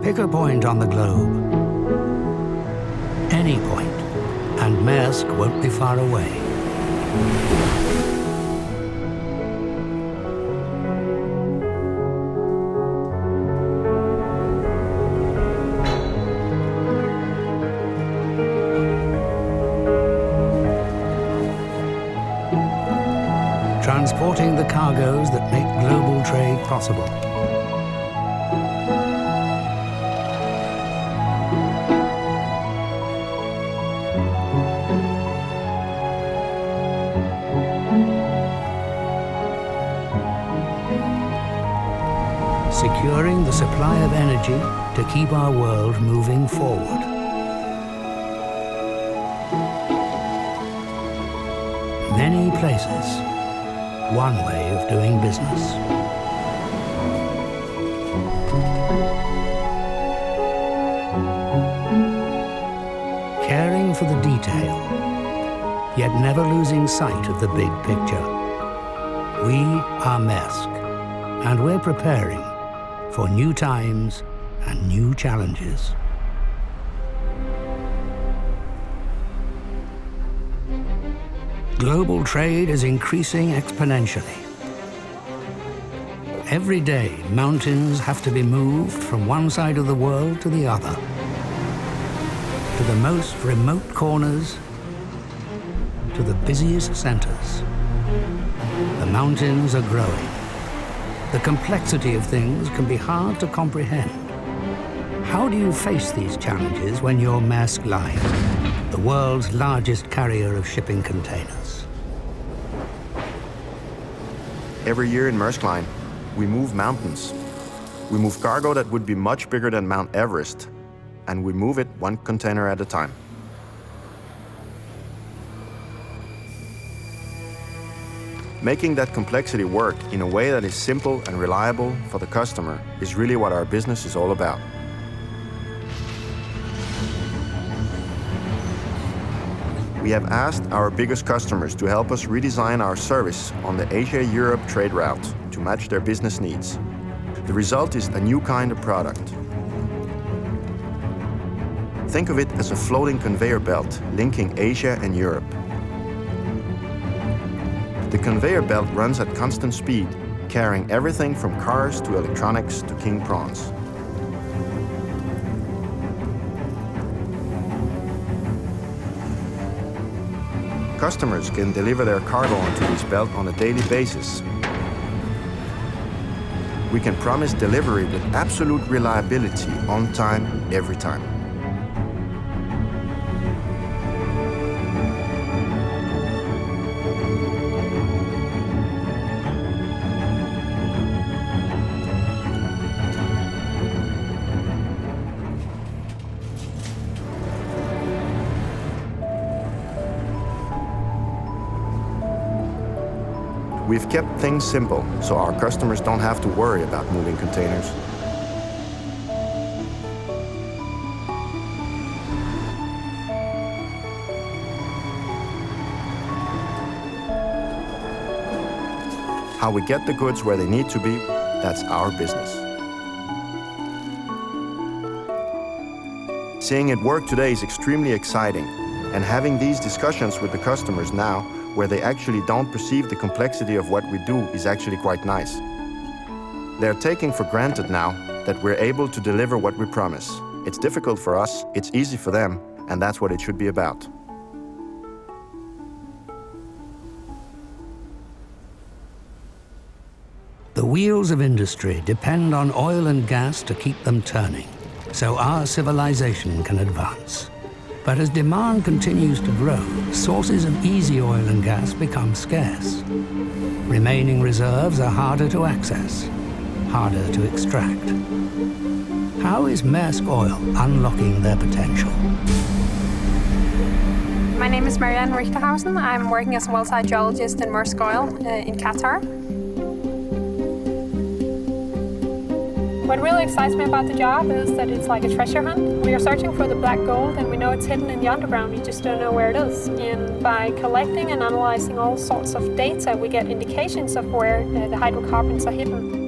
Pick a point on the globe. Any point, and Maersk won't be far away. Transporting the cargoes that make global trade possible. Securing the supply of energy to keep our world moving forward. Many places, one way of doing business. Caring for the detail, yet never losing sight of the big picture. We are Maersk, and we're preparing for new times and new challenges. Global trade is increasing exponentially. Every day, mountains have to be moved from one side of the world to the other, to the most remote corners, to the busiest centers. The mountains are growing. The complexity of things can be hard to comprehend. How do you face these challenges when you're Maersk Line, the world's largest carrier of shipping containers? Every year in Maersk Line, we move mountains. We move cargo that would be much bigger than Mount Everest, and we move it one container at a time. Making that complexity work in a way that is simple and reliable for the customer is really what our business is all about. We have asked our biggest customers to help us redesign our service on the Asia-Europe trade route to match their business needs. The result is a new kind of product. Think of it as a floating conveyor belt linking Asia and Europe. The conveyor belt runs at constant speed, carrying everything from cars to electronics to king prawns. Customers can deliver their cargo onto this belt on a daily basis. We can promise delivery with absolute reliability, on time, every time. We've kept things simple, so our customers don't have to worry about moving containers. How we get the goods where they need to be, that's our business. Seeing it work today is extremely exciting, and having these discussions with the customers now, where they actually don't perceive the complexity of what we do, is actually quite nice. They're taking for granted now that we're able to deliver what we promise. It's difficult for us, it's easy for them, and that's what it should be about. The wheels of industry depend on oil and gas to keep them turning, so our civilization can advance. But as demand continues to grow, sources of easy oil and gas become scarce. Remaining reserves are harder to access, harder to extract. How is Maersk Oil unlocking their potential? My name is Marianne Richterhausen. I'm working as a well-site geologist in Maersk Oil in Qatar. What really excites me about the job is that it's like a treasure hunt. We are searching for the black gold, and we know it's hidden in the underground. We just don't know where it is. And by collecting and analyzing all sorts of data, we get indications of where the hydrocarbons are hidden.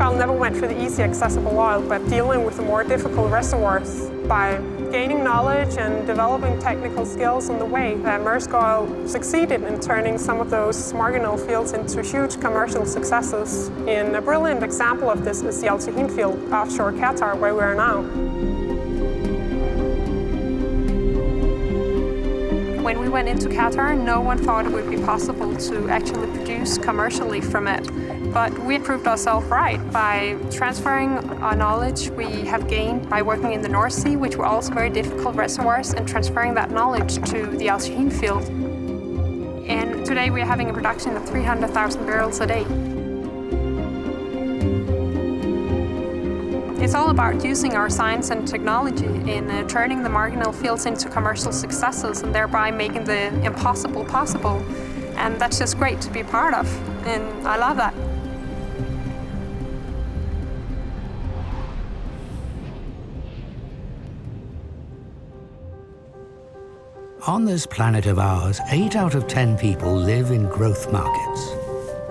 Oil never went for the easy accessible oil, but dealing with the more difficult reservoirs. By gaining knowledge and developing technical skills on the way, Maersk Oil succeeded in turning some of those marginal fields into huge commercial successes. And a brilliant example of this is the Al Shaheen field offshore Qatar, where we are now. When we went into Qatar, no one thought it would be possible to actually produce commercially from it. But we proved ourselves right by transferring our knowledge we have gained by working in the North Sea, which were also very difficult reservoirs, and transferring that knowledge to the Al Shaheen field. And today we're having a production of 300,000 barrels a day. It's all about using our science and technology in turning the marginal fields into commercial successes and thereby making the impossible possible. And that's just great to be part of, and I love that. On this planet of ours, 8 out of 10 people live in growth markets.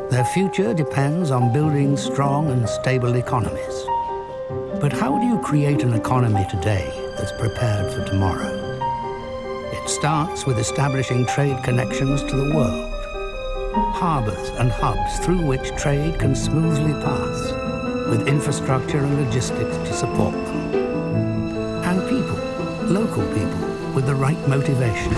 Their future depends on building strong and stable economies. But how do you create an economy today that's prepared for tomorrow? It starts with establishing trade connections to the world, harbors and hubs through which trade can smoothly pass, with infrastructure and logistics to support them. And people, local people, with the right motivation,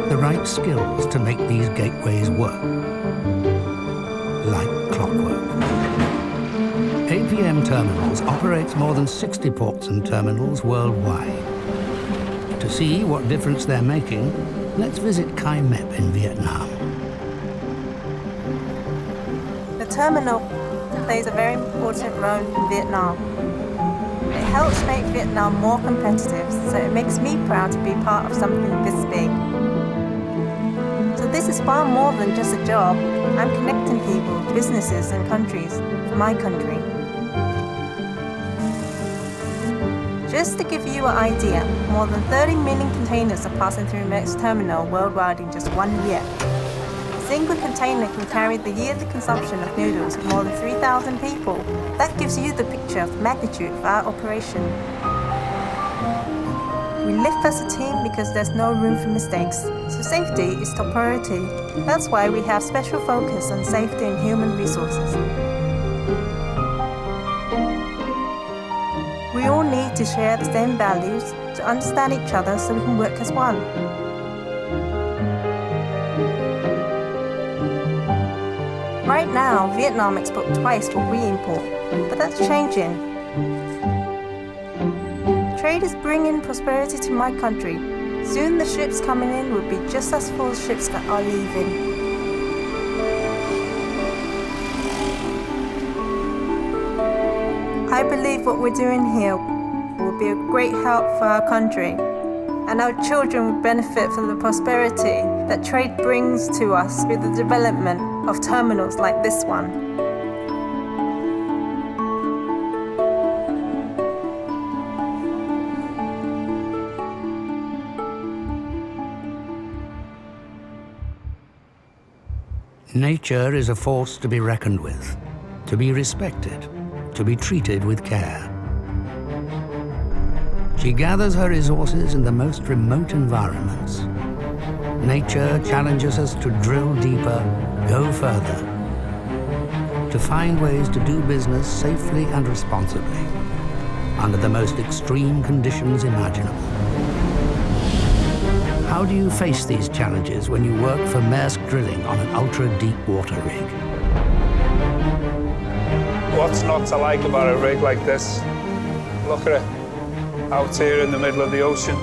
the right skills to make these gateways work, like clockwork. KVM Terminals operates more than 60 ports and terminals worldwide. To see what difference they're making, let's visit Kai Mep in Vietnam. The terminal plays a very important role in Vietnam. It helps make Vietnam more competitive, so it makes me proud to be part of something this big. So this is far more than just a job. I'm connecting people, businesses and countries for my country. Just to give you an idea, more than 30 million containers are passing through Maersk terminal worldwide in just 1 year. A single container can carry the yearly consumption of noodles of more than 3,000 people. That gives you the picture of the magnitude of our operation. We live as a team because there's no room for mistakes, so safety is top priority. That's why we have special focus on safety and human resources. We all need to share the same values, to understand each other so we can work as one. Right now, Vietnam exports twice what we import, but that's changing. Trade is bringing prosperity to my country. Soon the ships coming in will be just as full as ships that are leaving. I believe what we're doing here will be a great help for our country, and our children will benefit from the prosperity that trade brings to us through the development of terminals like this one. Nature is a force to be reckoned with, to be respected, to be treated with care. She gathers her resources in the most remote environments. Nature challenges us to drill deeper, go further, to find ways to do business safely and responsibly, under the most extreme conditions imaginable. How do you face these challenges when you work for Maersk Drilling on an ultra-deep water rig? What's not to like about a rig like this? Look at it, out here in the middle of the ocean.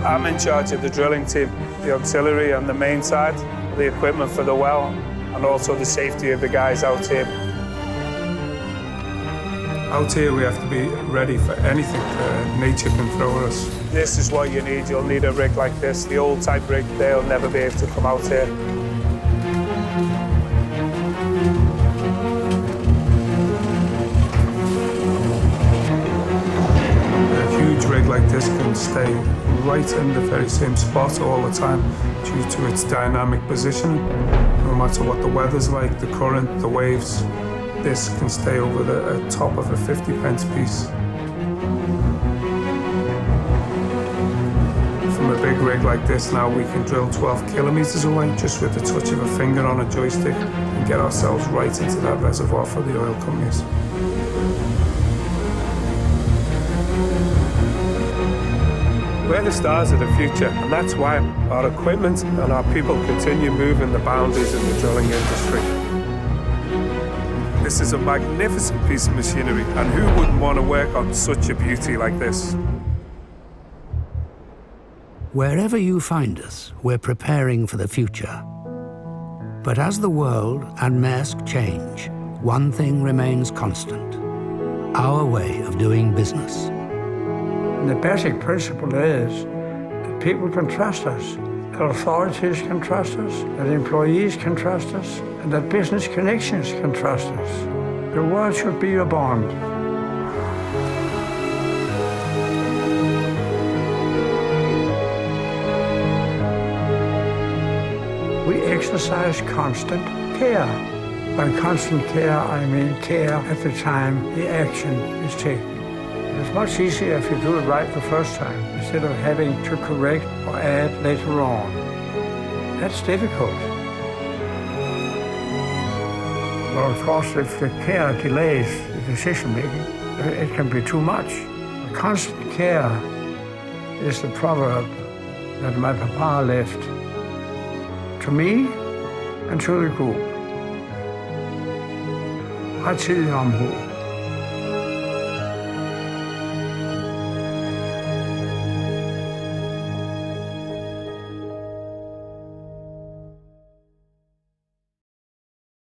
I'm in charge of the drilling team, the auxiliary and the main side, the equipment for the well, and also the safety of the guys out here. Out here we have to be ready for anything that nature can throw at us. This is what you need. You'll need a rig like this. The old type rig, they'll never be able to come out here. A huge rig like like this can stay right in the very same spot all the time due to its dynamic positioning. No matter what the weather's like, the current, the waves, this can stay over the top of a 50-pence piece. From a big rig like this now, we can drill 12 kilometers away just with the touch of a finger on a joystick and get ourselves right into that reservoir for the oil companies. We're the stars of the future, and that's why our equipment and our people continue moving the boundaries in the drilling industry. This is a magnificent piece of machinery, and who wouldn't want to work on such a beauty like this? Wherever you find us, we're preparing for the future. But as the world and Maersk change, one thing remains constant: our way of doing business. And the basic principle is that people can trust us, that authorities can trust us, that employees can trust us, and that business connections can trust us. The world should be a bond. We exercise constant care. By constant care, I mean care at the time the action is taken. It's much easier if you do it right the first time, instead of having to correct or add later on. That's difficult. Well, of course, if the care delays the decision-making, it can be too much. Constant care is the proverb that my papa left to me and to the group. Rettidig omhu.